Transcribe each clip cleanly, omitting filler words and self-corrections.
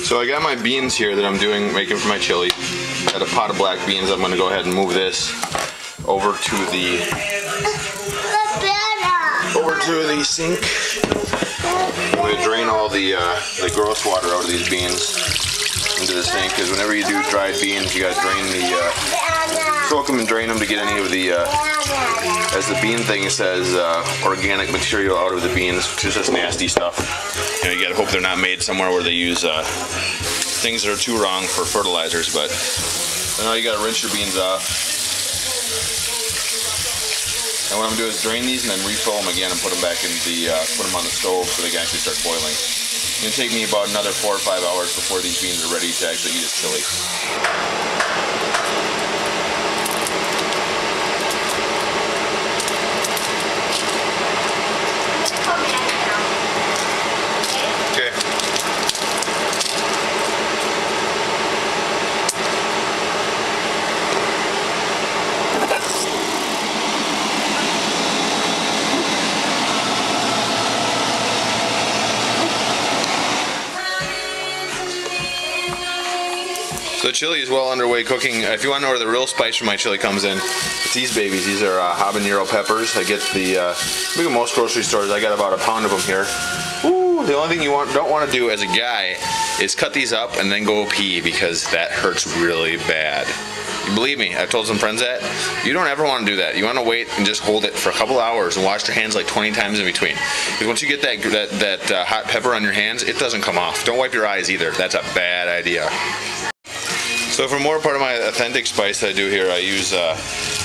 So I got my beans here that I'm making for my chili. Got a pot of black beans. I'm going to go ahead and move this over to the sink. I'm going to drain all the gross water out of these beans into the sink, because whenever you do dried beans, you got to drain soak them and drain them to get any of the, as the bean thing says, organic material out of the beans, which is just nasty stuff. You know, you got to hope they're not made somewhere where they use things that are too wrong for fertilizers. But now you got to rinse your beans off. And what I'm gonna do is drain these and then refill them again and put them back in the put them on the stove so they can actually start boiling. It's gonna take me about another 4 or 5 hours before these beans are ready to actually eat as chili. So the chili is well underway cooking. If you want to know where the real spice from my chili comes in, it's these babies. These are habanero peppers. I get look at most grocery stores. I got about a pound of them here. Ooh, the only thing you don't want to do as a guy is cut these up and then go pee, because that hurts really bad. Believe me, I've told some friends that. You don't ever want to do that. You want to wait and just hold it for a couple hours and wash your hands like 20 times in between. Because once you get that hot pepper on your hands, it doesn't come off. Don't wipe your eyes either. That's a bad idea. So for more part of my authentic spice that I do here, I use a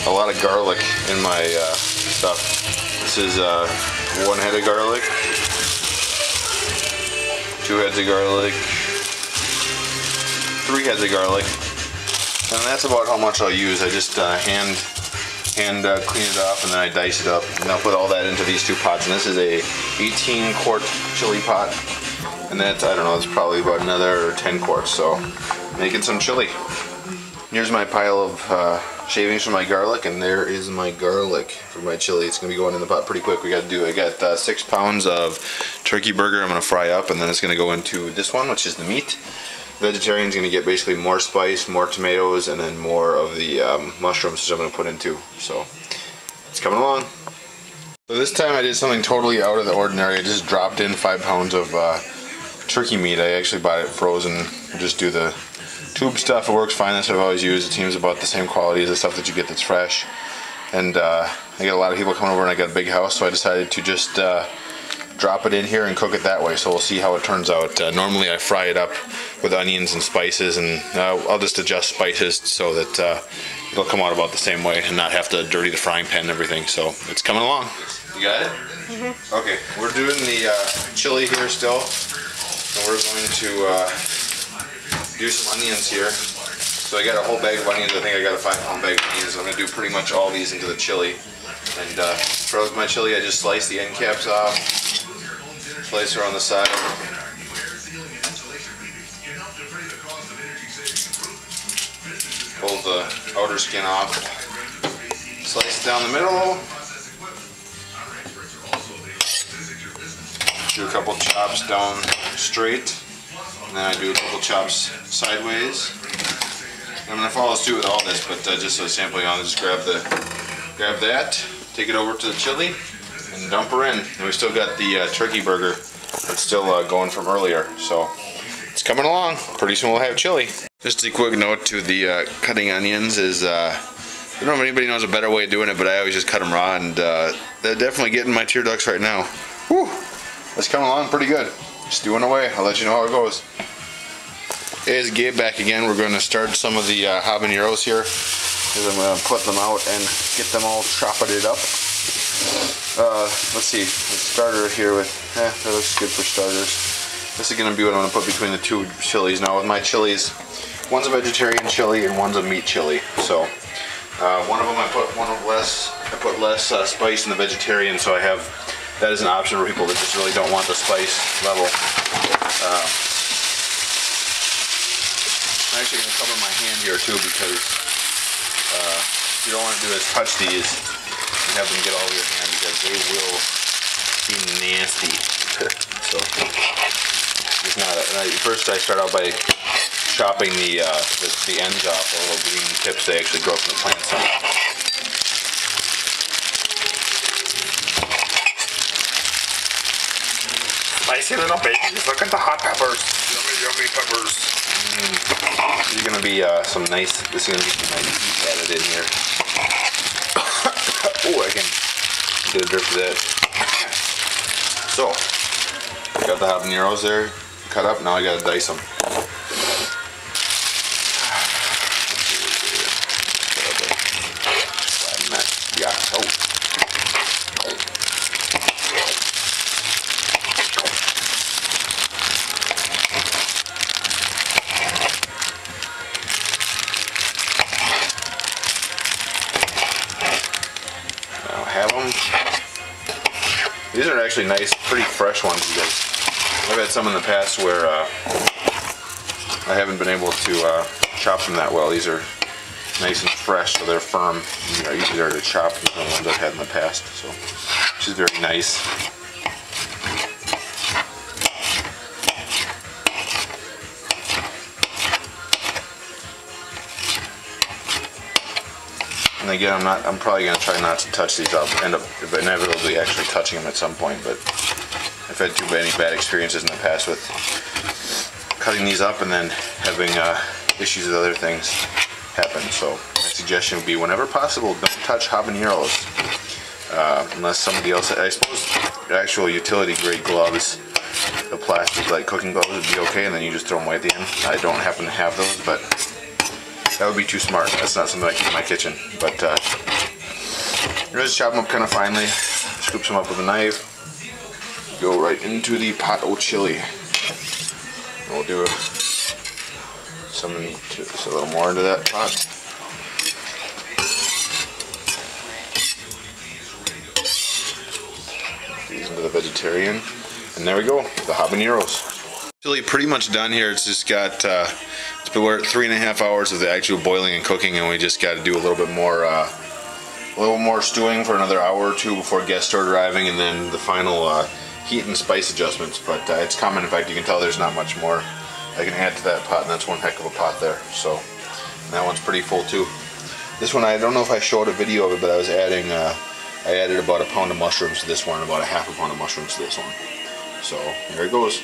lot of garlic in my stuff. This is 1 head of garlic, 2 heads of garlic, 3 heads of garlic, and that's about how much I'll use. I just hand clean it off, and then I dice it up, and I'll put all that into these 2 pots. And this is a 18-quart chili pot, and that's, I don't know, it's probably about another 10 quarts. So making some chili. Here's my pile of shavings from my garlic, and there is my garlic for my chili. It's gonna be going in the pot pretty quick. I got 6 pounds of turkey burger I'm gonna fry up, and then it's gonna go into this one, which is the meat. Vegetarian's gonna get basically more spice, more tomatoes, and then more of the mushrooms, which I'm gonna put into. So it's coming along. So this time I did something totally out of the ordinary. I just dropped in 5 pounds of turkey meat. I actually bought it frozen. Just do the tube stuff. It works fine. That's what I've always used. It seems about the same quality as the stuff that you get that's fresh. And I get a lot of people coming over, and I got a big house, so I decided to just drop it in here and cook it that way. So we'll see how it turns out. Normally I fry it up with onions and spices, and I'll just adjust spices so that it'll come out about the same way and not have to dirty the frying pan and everything. So it's coming along. You got it? Mm-hmm. Okay, we're doing the chili here still, and we're going to do some onions here. So I got a whole bag of onions. I think I got a 5-pound bag of onions. I'm going to do pretty much all these into the chili. And for my chili, I just slice the end caps off, slice her on the side. Pull the outer skin off, slice it down the middle. Do a couple chops down straight, and then I do a couple chops sideways. I'm going to follow suit with all this, but just so sampling on, just grab that, take it over to the chili, and dump her in. And we still got the turkey burger that's still going from earlier, so it's coming along. Pretty soon we'll have chili. Just a quick note to the cutting onions is, I don't know if anybody knows a better way of doing it, but I always just cut them raw, and they're definitely getting my tear ducts right now. Whew! It's coming along pretty good. Stewing away. I'll let you know how it goes. Hey, it's Gabe back again. We're going to start some of the habaneros here. I'm going to put them out and get them all chopped up. Let's see. The starter here with, that looks good for starters. This is going to be what I'm going to put between the 2 chilies. Now with my chilies, one's a vegetarian chili and one's a meat chili. So one of them I put less spice in the vegetarian, so I have that is an option for people that just really don't want the spice level. I'm actually going to cover my hand here too, because what you don't want to do is touch these and have them get all over your hand, because they will be nasty. So It's not. First, I start out by chopping the ends off, the little green tips they actually grow from the plants. Spicy little babies, look at the hot peppers. Yummy, yummy peppers. This is gonna be some nice. This is gonna be some nice heat added in here. Oh, I can get a drip of that. So, got the habaneros there cut up. Now I gotta dice them. Yeah. Oh. Now have them. These are actually nice, pretty fresh ones. I've had some in the past where I haven't been able to chop them that well. These are nice and fresh, so they're firm. They're easier to chop than the ones I've had in the past. So, which is very nice. And again, I'm probably going to try not to touch these. I'll end up inevitably actually touching them at some point, but I've had too many bad experiences in the past with cutting these up and then having issues with other things happen. So my suggestion would be, whenever possible, don't touch habaneros unless somebody else. I suppose actual utility grade gloves, the plastic like cooking gloves, would be okay, and then you just throw them away at the end. I don't happen to have those, but that would be too smart. That's not something I keep in my kitchen. But just chop them up kind of finely, scoop them up with a knife, go right into the pot of chili. And we'll do a little more into that pot. These into the vegetarian, and there we go, the habaneros. Chili pretty much done here. It's just got we're at 3.5 hours of the actual boiling and cooking, and we just got to do a little bit more stewing for another hour or two before guests start arriving, and then the final heat and spice adjustments. But it's common. In fact, you can tell there's not much more I can add to that pot, and that's one heck of a pot there. So that one's pretty full too. This one, I don't know if I showed a video of it, but I was adding I added about a pound of mushrooms to this one, and about a half a pound of mushrooms to this one. So there it goes.